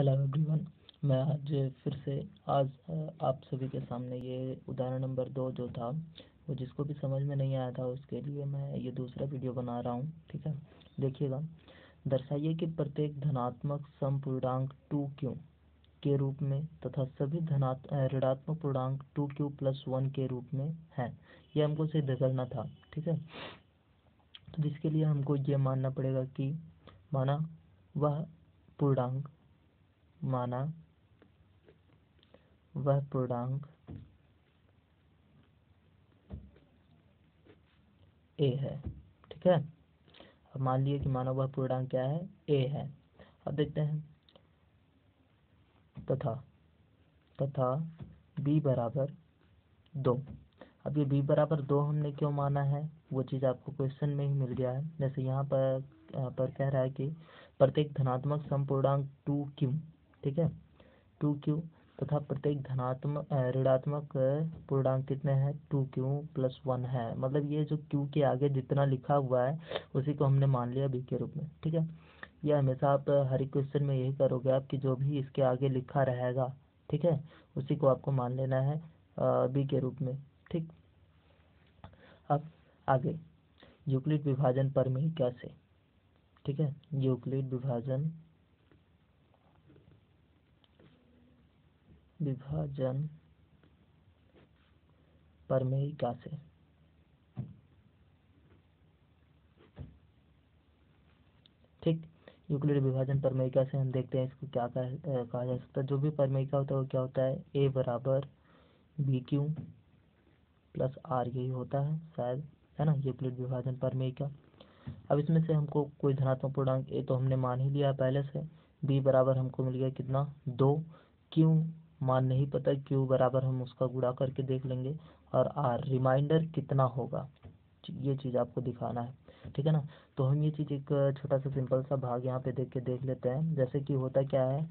Hello everyone. मैं आज आप सभी के सामने ये उदाहरण नंबर 2 जो था वो जिसको भी समझ में नहीं आया था उसके लिए मैं ये दूसरा वीडियो बना रहा हूँ। ठीक है, देखिएगा। दर्शाइए कि प्रत्येक धनात्मक समपूर्णांक 2q के रूप में तथा सभी ऋणात्मक पूर्णांक 2q + 1 के रूप में है। ये हमको सिद्ध करना था। ठीक है, तो जिसके लिए हमको ये मानना पड़ेगा कि माना वह पूर्णांक a है। ठीक है, अब मान लिए कि माना वह पूर्णांक क्या है, a है। अब देखते हैं तथा b बराबर 2। अब ये b बराबर 2 हमने क्यों माना है वो चीज़ आपको क्वेश्चन में ही मिल गया है। जैसे यहाँ पर कह रहा है कि प्रत्येक धनात्मक समपूर्णांक 2q, ठीक है, 2q तथा प्रत्येक ऋणात्मक पूर्णांक कितने हैं, 2q + 1 है। मतलब ये जो q के आगे जितना लिखा हुआ है उसी को हमने मान लिया b के रूप में। ठीक है, यह हमेशा आप हर एक क्वेश्चन में यही करोगे आप कि जो भी इसके आगे लिखा रहेगा, ठीक है, उसी को आपको मान लेना है b के रूप में। ठीक, अब आगे यूक्लिड विभाजन प्रमेय कैसे। ठीक है, यूक्लिड विभाजन प्रमेय कैसे। ठीक, यूक्लिड विभाजन प्रमेयिका से हम देखते हैं इसको क्या कहा जा सकता है। जो भी प्रमेयिका होता है वो क्या होता है, a बराबर BQ + R, यही होता है शायद, है ना, यूक्लिड विभाजन प्रमेयिका। अब इसमें से हमको कोई धनात्मक पूर्णांक a तो हमने मान ही लिया पहले से। b बराबर हमको मिल गया कितना, 2। q मान नहीं पता, q बराबर हम उसका गुणा करके देख लेंगे। और r रिमाइंडर कितना होगा ये चीज़ आपको दिखाना है। ठीक है ना, तो हम ये चीज़ एक छोटा सा सिंपल सा भाग यहाँ पे देख लेते हैं। जैसे कि होता क्या है,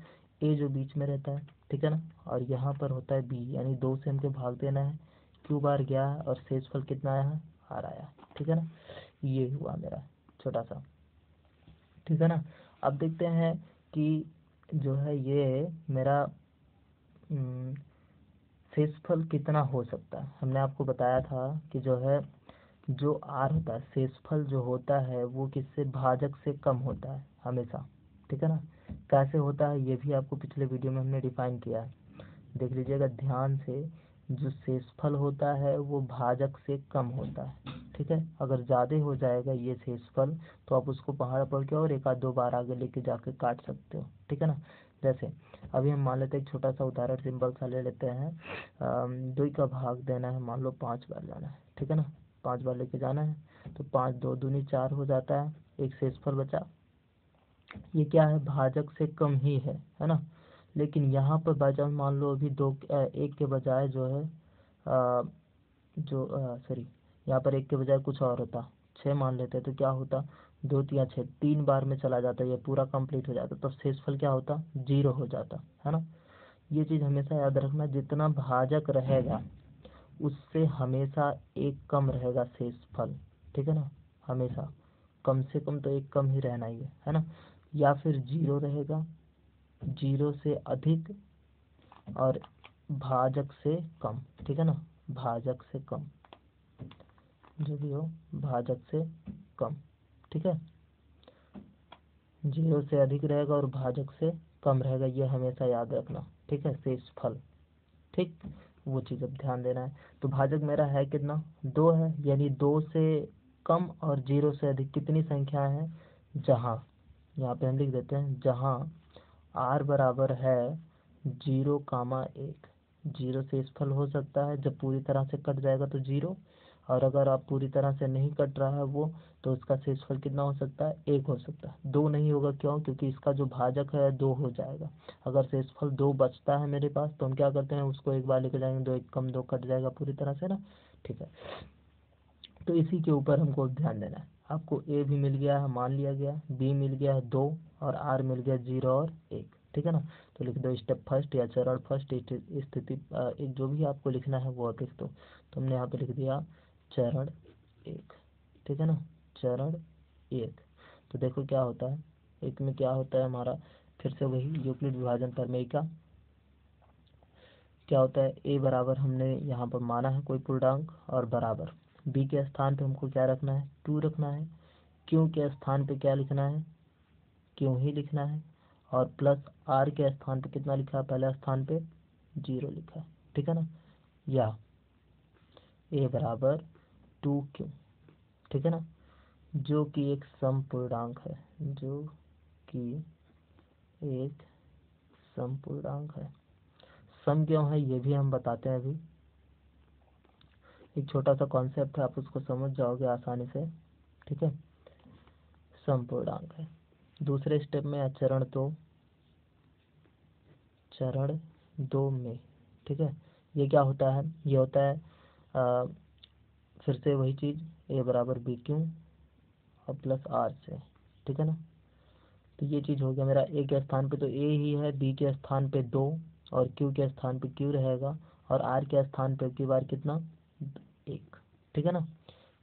a जो बीच में रहता है, ठीक है ना, और यहाँ पर होता है b, यानी 2 से हमको भाग देना है। q बार गया है और शेषफल कितना आया, r आया। ठीक है ना, ये हुआ मेरा छोटा सा। ठीक है ना, अब देखते हैं कि जो है ये मेरा शेषफल कितना हो सकता है। हमने आपको बताया था कि जो है जो r होता है, शेषफल जो होता है वो किससे, भाजक से कम होता है हमेशा। ठीक है ना, कैसे होता है ये भी आपको पिछले वीडियो में हमने डिफाइन किया है, देख लीजिएगा ध्यान से। जो शेषफल होता है वो भाजक से कम होता है। ठीक है, अगर ज़्यादा हो जाएगा ये शेषफल तो आप उसको पहाड़ पढ़ के और 1-2 बार आगे लेके जाके काट सकते हो। ठीक है ना, जैसे अभी हम मान लेते हैं एक छोटा सा उदाहरण सिंपल सा ले लेते हैं। 2 का भाग देना है, मान लो 5 बार जाना है। ठीक है ना, 5 बार लेके जाना है तो 5 2 दूनी 4 हो जाता है। एक शेषफल बचा, ये क्या है, भाजक से कम ही है ना। लेकिन यहाँ पर बाई चांस मान लो अभी 1 के बजाय जो है सॉरी, यहाँ पर 1 के बजाय कुछ और होता, 6 मान लेते हैं, तो क्या होता, 2 3 6, 3 बार में चला जाता, ये पूरा कंप्लीट हो जाता, तो शेषफल क्या होता, 0 हो जाता, है ना। ये चीज़ हमेशा याद रखना, जितना भाजक रहेगा उससे हमेशा 1 कम रहेगा शेषफल। ठीक है ना, हमेशा कम से कम तो 1 कम ही रहना ही है ना। या फिर 0 रहेगा, 0 से अधिक और भाजक से कम। ठीक है ना, भाजक से कम, जो भी हो भाजक से कम। ठीक है, 0 से अधिक रहेगा और भाजक से कम रहेगा, ये हमेशा याद रखना। ठीक है, शेषफल, ठीक, वो चीज़ अब ध्यान देना है। तो भाजक मेरा है कितना, 2 है, यानी 2 से कम और 0 से अधिक कितनी संख्या है, जहाँ यहाँ पे हम लिख देते हैं, जहाँ r बराबर है 0,1। 0 शेषफल हो सकता है जब पूरी तरह से कट जाएगा तो 0, और अगर आप पूरी तरह से नहीं कट रहा है वो, तो उसका शेषफल कितना हो सकता है, 1 हो सकता है। 2 नहीं होगा, क्यों, क्योंकि इसका जो भाजक है 2 हो जाएगा। अगर शेषफल 2 बचता है मेरे पास तो हम क्या करते हैं, उसको एक बार लेके जाएंगे, 2 1 कम 2 कट जाएगा पूरी तरह से ना। ठीक है, तो इसी के ऊपर हमको ध्यान देना है। आपको a भी मिल गया है, मान लिया गया, b मिल गया है 2, और r मिल गया 0 और 1। ठीक है ना, तो लिख दो स्टेप फर्स्ट या चरण फर्स्ट, स्थिति एक जो भी आपको लिखना है वो आप लिख दो। तो हमने यहाँ पे लिख दिया चरण 1। ठीक है ना, चरण 1। तो देखो क्या होता है, एक में क्या होता है हमारा, फिर से वही यूक्लिड विभाजन प्रमेय का क्या होता है, a बराबर हमने यहाँ पर माना है कोई पूर्णांक और बराबर b के स्थान पे हमको क्या रखना है, 2 रखना है, q के स्थान पे क्या लिखना है, q ही लिखना है, और प्लस r के स्थान पे कितना लिखा है, पहले स्थान पे 0 लिखा है, ठीक है ना, या a बराबर 2q, ठीक है ना, जो कि एक समपूर्णांक है, जो कि एक समपूर्णांक है। सम क्यों है ये भी हम बताते हैं अभी, एक छोटा सा कॉन्सेप्ट है, आप उसको समझ जाओगे आसानी से, ठीक है। समपूर्णांक है। दूसरे स्टेप में है चरण दो में, ठीक है। ये क्या होता है, ये होता है फिर से वही चीज, a बराबर बी क्यू और प्लस आर से, ठीक है ना। तो ये चीज हो गया मेरा, a के स्थान पे तो a ही है, b के स्थान पे 2 और q के स्थान पे q रहेगा, और r के स्थान पे की बार कितना, 1, ठीक है ना।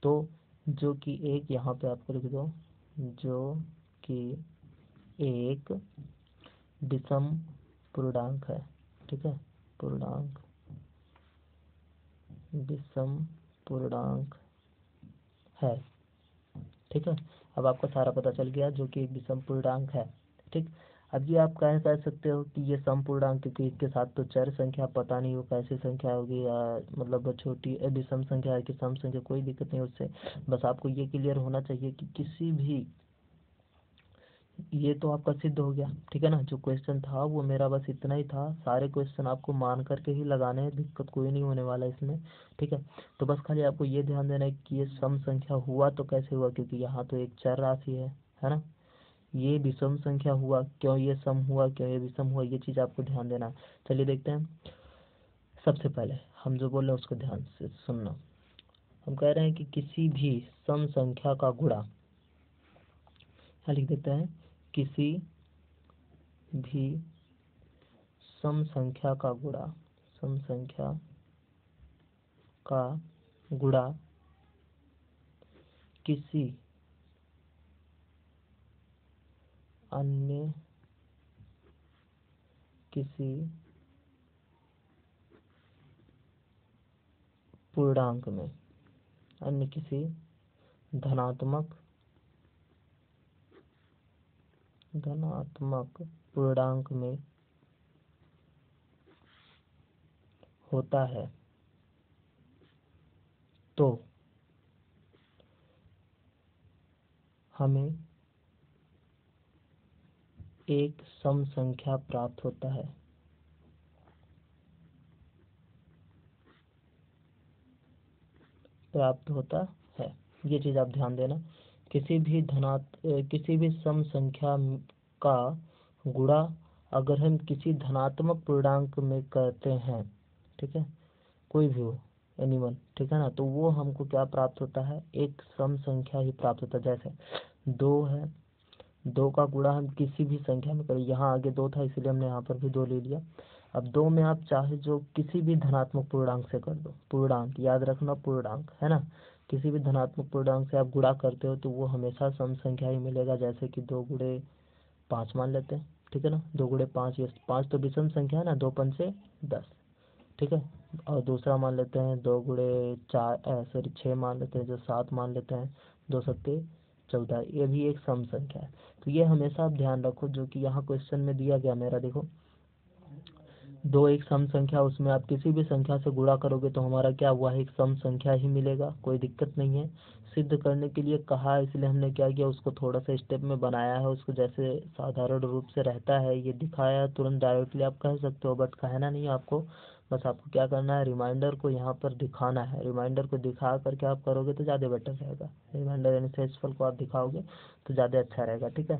तो जो कि एक यहाँ पे आपको लिख दो, जो कि एक विषम पूर्णांक है, ठीक है, पूर्णांक, विषम पूर्णांक है, ठीक है। अब आपको सारा पता चल गया जो कि एक विषम पूर्णांक है, ठीक। अब ये आप कह सकते हो कि ये समपूर्णांक, क्योंकि इसके साथ तो चर संख्या पता नहीं हो कैसी संख्या होगी, या मतलब छोटी विषम संख्या है कि सम संख्या, कोई दिक्कत नहीं उससे, बस आपको ये क्लियर होना चाहिए कि किसी भी, ये तो आपका सिद्ध हो गया, ठीक है ना। जो क्वेश्चन था वो मेरा बस इतना ही था, सारे क्वेश्चन आपको मान करके ही लगाने हैं, दिक्कत कोई नहीं होने वाला इसमें, ठीक है। तो बस खाली आपको ये ध्यान देना है कि ये सम संख्या हुआ तो कैसे हुआ, क्योंकि यहाँ तो एक चर राशि है ना। ये विषम संख्या हुआ, क्यों ये सम हुआ, क्यों ये विषम हुआ, ये चीज आपको ध्यान देना है। चलिए देखते हैं। सबसे पहले हम जो बोल रहे हैं उसको ध्यान से सुनना। हम कह रहे हैं कि किसी भी सम संख्या का गुणा, लिख देते हैं, किसी भी सम संख्या का गुणा, सम संख्या का गुणा किसी अन्य किसी पूर्णांक में, अन्य किसी धनात्मक पूर्णांक में होता है, तो हमें एक सम संख्या प्राप्त होता है। ये चीज आप ध्यान देना। किसी भी सम संख्या का गुणा अगर हम किसी धनात्मक पूर्णांक में करते हैं, ठीक है, कोई भी हो, एनीवन, ठीक है ना, तो वो हमको क्या प्राप्त होता है, एक सम संख्या ही प्राप्त होता है। जैसे 2 है, 2 का गुणा हम किसी भी संख्या में करें, यहाँ आगे 2 था इसलिए हमने यहाँ पर भी 2 ले लिया। अब 2 में आप चाहे जो किसी भी धनात्मक पूर्णांक से कर दो, पूर्णांक याद रखना, पूर्णांक है ना, किसी भी धनात्मक पूर्णांक से आप गुणा करते हो तो वो हमेशा सम संख्या ही मिलेगा। जैसे कि 2 गुणे 5 मान लेते हैं, ठीक है ना, 2 गुणे 5, ये 5 तो विषम संख्या है ना, 2 पंचे 10, ठीक है। और दूसरा मान लेते हैं 2 गुणे 4 सॉरी 6 मान लेते हैं, जो 7 मान लेते हैं, 2 सत्ते 14, ये भी एक सम संख्या है। तो ये हमेशा आप ध्यान रखो, जो कि यहाँ क्वेश्चन में दिया गया मेरा, देखो 2 एक सम संख्या, उसमें आप किसी भी संख्या से गुणा करोगे तो हमारा क्या हुआ, एक सम संख्या ही मिलेगा, कोई दिक्कत नहीं है। सिद्ध करने के लिए कहा, इसलिए हमने क्या किया, उसको थोड़ा सा स्टेप में बनाया है, उसको जैसे साधारण रूप से रहता है ये दिखाया है, तुरंत डायरेक्टली आप कह सकते हो, बट कहना नहीं है आपको, बस आपको क्या करना है, रिमाइंडर को यहाँ पर दिखाना है, रिमाइंडर को दिखा करके आप करोगे तो ज़्यादा बेटर रहेगा। रिमाइंडर यानी शेषफल को आप दिखाओगे तो ज़्यादा अच्छा रहेगा, ठीक है।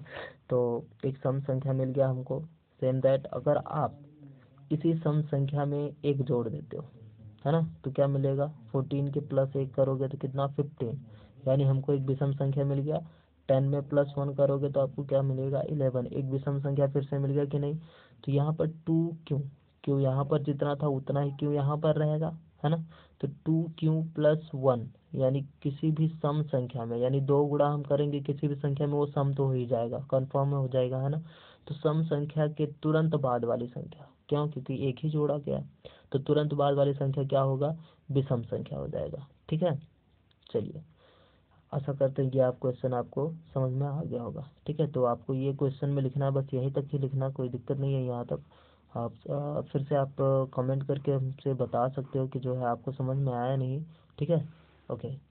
तो एक सम संख्या मिल गया हमको। सेम दैट अगर आप किसी सम संख्या में एक जोड़ देते हो, है ना, तो क्या मिलेगा, 14 के प्लस 1 करोगे तो कितना, 15, यानी हमको एक विषम संख्या मिल गया। 10 में प्लस 1 करोगे तो आपको क्या मिलेगा, 11, एक विषम संख्या फिर से मिल गया कि नहीं। तो यहाँ पर 2 क्यों, क्यों यहाँ पर जितना था उतना ही क्यों यहाँ पर रहेगा, है ना। तो 2 क्यों प्लस 1, यानी किसी भी सम संख्या में, यानी 2 गुणा हम करेंगे किसी भी संख्या में, वो सम तो हो ही जाएगा, कन्फर्म हो जाएगा, है ना। तो सम संख्या के तुरंत बाद वाली संख्या, क्यों, क्योंकि एक ही जोड़ा गया, तो तुरंत बाद वाली संख्या क्या होगा, विषम संख्या हो जाएगा। ठीक है, चलिए आशा करते हैं कि आप क्वेश्चन आपको समझ में आ गया होगा। ठीक है, तो आपको ये क्वेश्चन में लिखना है, बस यहीं तक ही लिखना, कोई दिक्कत नहीं है यहाँ तक। आप फिर से आप कमेंट करके हमसे बता सकते हो कि जो है आपको समझ में आया नहीं। ठीक है, ओके।